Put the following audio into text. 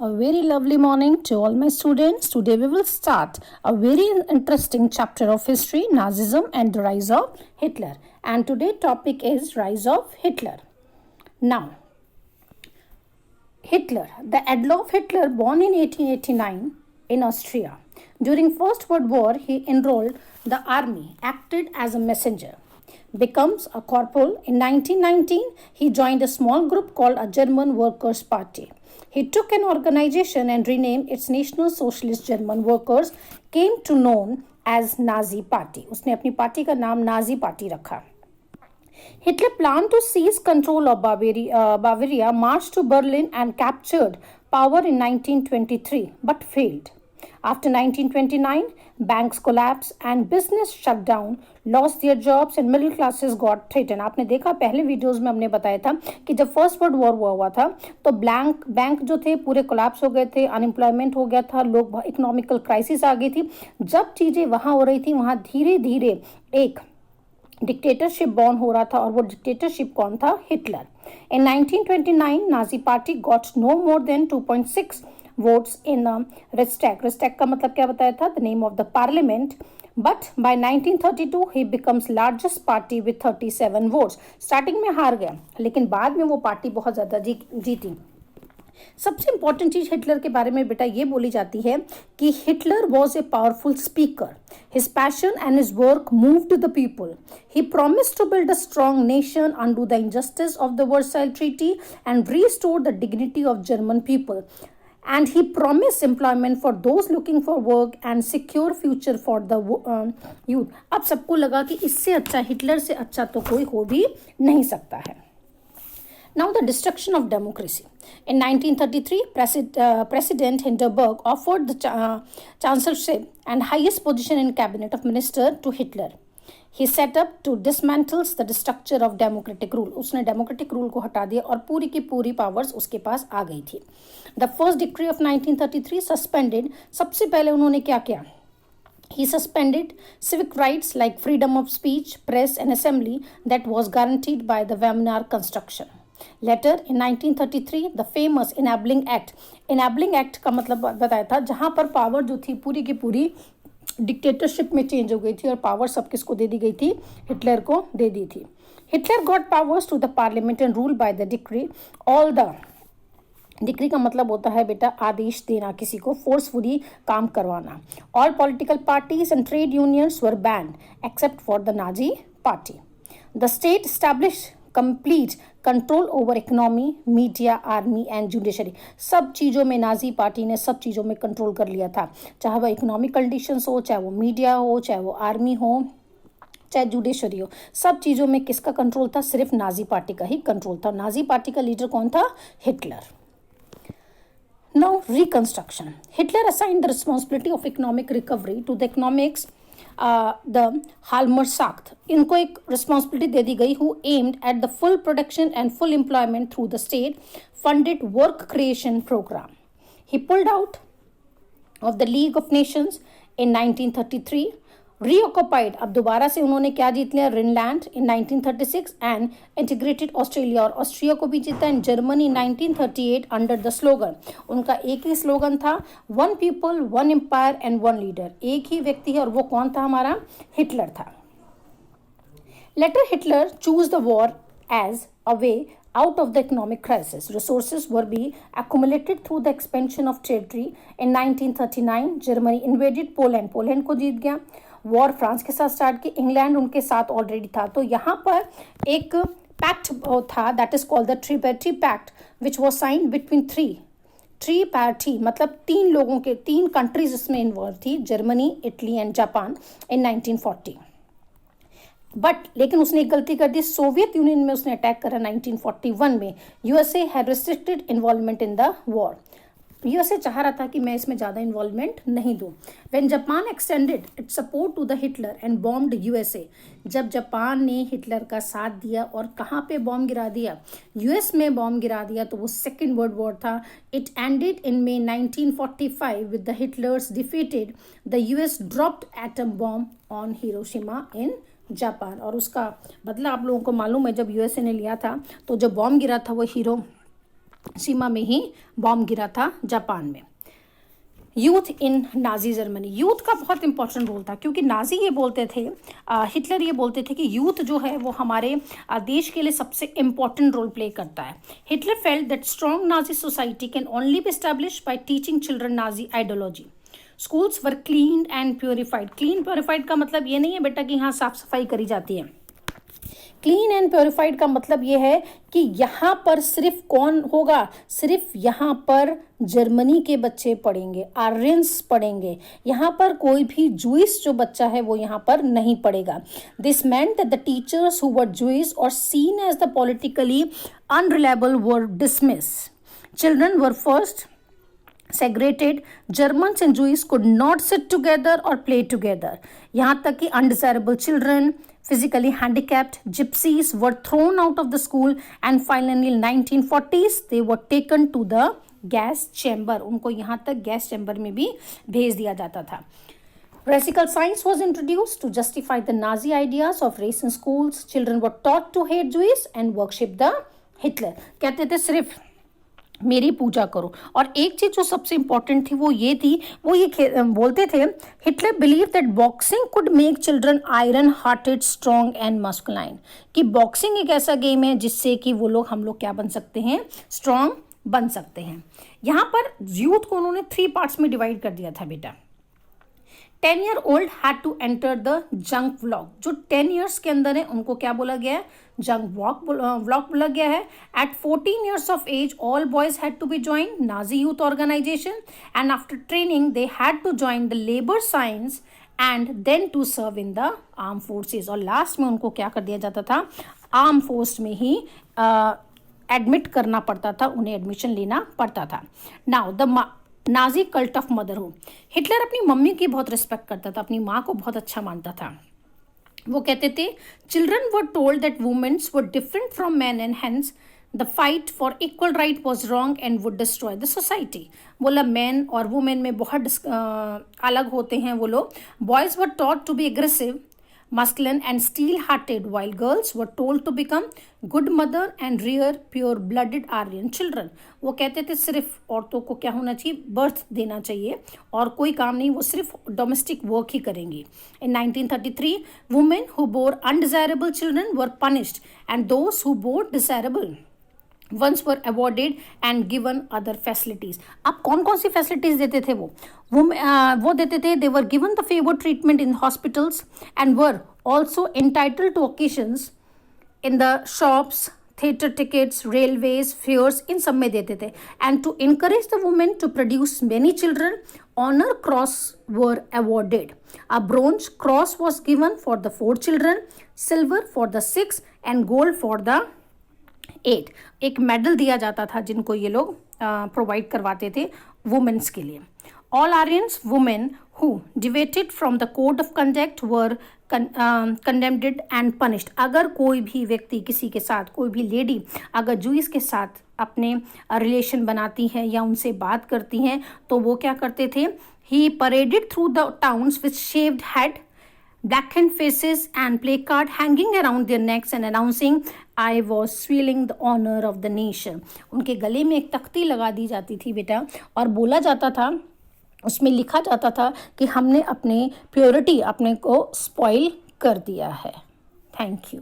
A very lovely morning to all my students. Today we will start a very interesting chapter of history, Nazism and the rise of Hitler. And today's topic is rise of Hitler. Now, Hitler, the Adolf Hitler, born in 1889 in Austria. During First World War, he enrolled the army, acted as a messenger. Becomes a corporal. In 1919, he joined a small group called a German Workers' Party. He took an organization and renamed its National Socialist German Workers, came to known as Nazi Party. उसने अपनी party का नाम Nazi party रखा. Hitler planned to seize control of Bavaria, marched to Berlin and captured power in 1923, but failed. After 1929, banks collapsed and business shut down, lost their jobs and middle classes got threatened. आपने देखा पहले videos में हमने बताया था कि जब first world war हुआ था तो बैंक जो थे पूरे कोलैप्स हो गए थे, अनएम्प्लॉयमेंट हो गया था, लोग इकोनॉमिकल क्राइसिस आ गई थी. जब चीज़ें वहाँ हो रही थी वहाँ धीरे धीरे एक डिक्टेटरशिप बॉर्न हो रहा था और वो डिक्टेटरशिप कौन था? Hitler. In 1929 Nazi party got no more than 2.6 votes in Riksdag. Riksdag का मतलब क्या बताया था? The name of the parliament. But by 1932 he becomes largest party with 37 votes. Starting में हार गया लेकिन बाद में वो पार्टी बहुत ज़्यादा जीती. सबसे इंपॉर्टेंट चीज हिटलर के बारे में बेटा ये बोली जाती है कि Hitler was a powerful speaker. His passion and his work moved the people. He promised to build a strong nation undo the injustice of the Versailles treaty and restore the dignity of German people. And he promised employment for those looking for work and secure future for the youth. अब सबको लगा कि इससे अच्छा, Hitler से अच्छा तो कोई हो भी नहीं सकता है. Now the destruction of democracy. In 1933, President Hindenburg offered the chancellorship and highest position in cabinet of minister to Hitler. He set up to dismantle the structure of democratic rule. उसने democratic rule को हटा दिया और पूरी की पूरी powers उसके पास आ गई थी. The first decree of 1933 suspended. सबसे पहले उन्होंने क्या किया? He suspended civic rights like freedom of speech, press and assembly that was guaranteed by the Weimar Constitution. Later in 1933, the famous Enabling Act. Enabling Act का मतलब बताया था जहाँ पर पावर जो थी पूरी की पूरी डिक्टेटरशिप में चेंज हो गई थी और पावर सब किसको दे दी गई थी? हिटलर को दे दी थी. Hitler got powers to the parliament and rule by the decree. All the decree का मतलब होता है बेटा आदेश देना, किसी को फोर्सफुली काम करवाना. All political parties and trade unions were band except for the Nazi party. The state establish complete control over economy, media, army and judiciary. सब चीज़ों में नाजी पार्टी ने सब चीज़ों में कंट्रोल कर लिया था. चाहे वो इकोनॉमिक कंडीशंस हो, चाहे वो मीडिया हो, चाहे वो आर्मी हो, चाहे जुडिशरी हो, सब चीज़ों में किसका कंट्रोल था? सिर्फ नाजी पार्टी का ही कंट्रोल था. नाजी पार्टी का लीडर कौन था? Hitler. Now reconstruction. Hitler assigned the responsibility of economic recovery to the economics the Halmersacht. इनको एक responsibility दे दी गई who aimed at the full production and full employment through the state funded work creation program. He pulled out of the League of Nations in 1933. Reoccupied, अब दोबारा से उन्होंने क्या जीत लिया? Rhineland in 1936 and integrated Australia, और Austria को भी जीता. In Germany 1938 under the slogan. उनका एक ही स्लोगन था, one people one empire and one leader. एक ही व्यक्ति है और वो कौन था? हमारा हिटलर था. Later Hitler choose the war as a way out of the economic crisis. Resources were being accumulated through the expansion of territory. In 1939, Germany invaded Poland. Poland को जीत गया. वॉर फ्रांस के साथ स्टार्ट की. England उनके साथ already था. तो यहाँ पर एक पैक्ट था that is called the tripartite pact which was signed between three party, मतलब तीन कंट्रीज इसमें इन्वॉल्व थी, Germany, Italy and Japan in 1940. But लेकिन उसने एक गलती कर दी. सोवियत यूनियन में उसने अटैक करा 1941 में. USA had restricted involvement in the war. USA चाह रहा था कि मैं इसमें ज़्यादा इन्वॉल्वमेंट नहीं दूं. When Japan extended its support to the Hitler and bombed USA. जब जापान ने हिटलर का साथ दिया और कहाँ पे बॉम्ब गिरा दिया? यूएस में बॉम्ब गिरा दिया. तो वो सेकेंड वर्ल्ड वॉर था. It ended in may 1945 with the Hitler's defeated. The US dropped atom bomb on Hiroshima in Japan. और उसका बदला आप लोगों को मालूम है, जब यूएसए ने लिया था तो जब बॉम्ब गिरा था वो सीमा में ही बॉम्ब गिरा था जापान में। Youth in Nazi Germany, youth का बहुत इंपॉर्टेंट रोल था, क्योंकि नाजी ये बोलते थे, हिटलर ये बोलते थे कि यूथ जो है वो हमारे देश के लिए सबसे इंपॉर्टेंट रोल प्ले करता है। Hitler felt that strong Nazi society can only B establish bye teaching children Nazi ideology. Schools were clean and purified. Clean purified का मतलब ये नहीं है बेटा कि यहाँ साफ सफाई करी जाती है। क्लीन एंड प्योरीफाइड का मतलब ये है कि यहाँ पर सिर्फ कौन होगा, सिर्फ यहाँ पर जर्मनी के बच्चे पढ़ेंगे, आर्यंस पढ़ेंगे, यहाँ पर कोई भी जूइस जो बच्चा है वो यहाँ पर नहीं पढ़ेगा। This meant that the teachers who were Jewish or seen as the politically unreliable were dismissed. Children were first segregated. Germans and Jews could not sit together or play together. यहाँ तक कि undesirable children, physically handicapped, gypsies were thrown out of the school, and finally in 1940s they were taken to the gas chamber. उनको यहाँ तक gas chamber में भी भेज दिया जाता था। Racial science was introduced to justify the Nazi ideas of race in schools. Children were taught to hate Jews and worship the Hitler. कहते थे सिर्फ मेरी पूजा करो। और एक चीज जो सबसे इंपॉर्टेंट थी वो ये थी, वो ये बोलते थे, Hitler believe that boxing could make children iron hearted, strong and masculine, कि बॉक्सिंग एक ऐसा गेम है जिससे कि वो लोग, हम लोग क्या बन सकते हैं, स्ट्रॉन्ग बन सकते हैं। यहाँ पर यूथ को उन्होंने 3 पार्ट्स में डिवाइड कर दिया था बेटा। 10-year-old had to enter the junk vlog। जो 10 years के अंदर है उनको क्या बोला गया है, जंक व्लॉग बोला गया है। At 14 years of age, all boys had to be joined Nazi youth organization, and after training they had to join the labor science and then to serve in the armed forces। और last में उनको क्या कर दिया जाता था, arm force में ही admit करना पड़ता था, उन्हें एडमिशन लेना पड़ता था। Now the Nazi cult of motherhood. Hitler अपनी मम्मी की बहुत रिस्पेक्ट करता था, अपनी माँ को बहुत अच्छा मानता था। वो कहते थे, children were told that womens were different from man and hence the fight for equal right was wrong and would destroy the society. बोला मैन और वुमेन में बहुत अलग होते हैं वो लोग। Boys were taught to be aggressive, masculine and steel-hearted, while girls were told to become good mother and rear pure-blooded Aryan children। वो कहते थे सिर्फ औरतों को क्या होना चाहिए, बर्थ देना चाहिए और कोई काम नहीं, वो सिर्फ डोमेस्टिक वर्क ही करेंगी। In 1933, women who bore undesirable children were punished, and those who bore desirable ones were awarded and given other facilities। अब कौन कौन सी फैसिलिटीज देते थे वो देते थे, they were given the favored treatment in hospitals and were also entitled to occasions in the shops, theatre tickets, railways, fairs, इन सब में देते थे। and to encourage the women to produce many children, honor cross were awarded। a bronze cross was given for the 4 children, silver for the 6 and gold for the 8। एक medal दिया जाता था जिनको ये लोग प्रोवाइड करवाते थे वुमेन्स के लिए। All Aryans women who deviated from the code of conduct were condemned and punished. अगर कोई भी व्यक्ति किसी के साथ, कोई भी लेडी अगर जूइस के साथ अपने रिलेशन बनाती है या उनसे बात करती हैं तो वो क्या करते थे, he paraded through the towns with shaved head, blackened faces and placard hanging around their necks and announcing I was swelling the honor of the nation। उनके गले में एक तख्ती लगा दी जाती थी बेटा, और बोला जाता था, उसमें लिखा जाता था कि हमने अपने प्योरिटी अपने को स्पॉइल कर दिया है। Thank you.